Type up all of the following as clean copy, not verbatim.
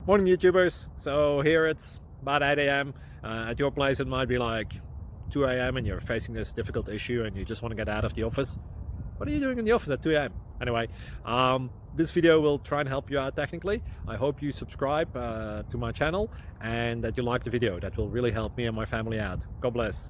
Morning YouTubers. So here it's about 8 a.m. At your place it might be like 2 a.m. and you're facing this difficult issue and you just want to get out of the office. What are you doing in the office at 2 a.m.? Anyway, this video will try and help you out technically. I hope you subscribe to my channel and that you like the video. That will really help me and my family out. God bless.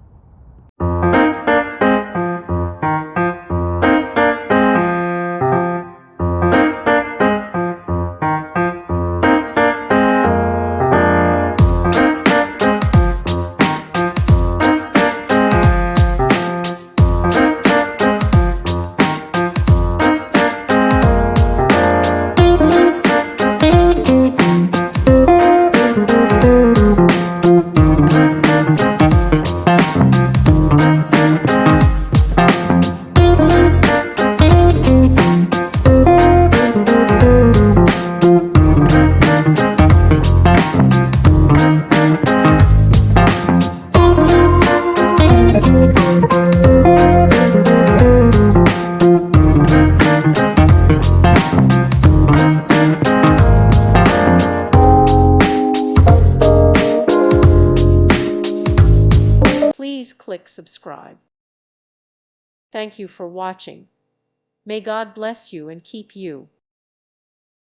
Please click subscribe. Thank you for watching. May God bless you and keep you.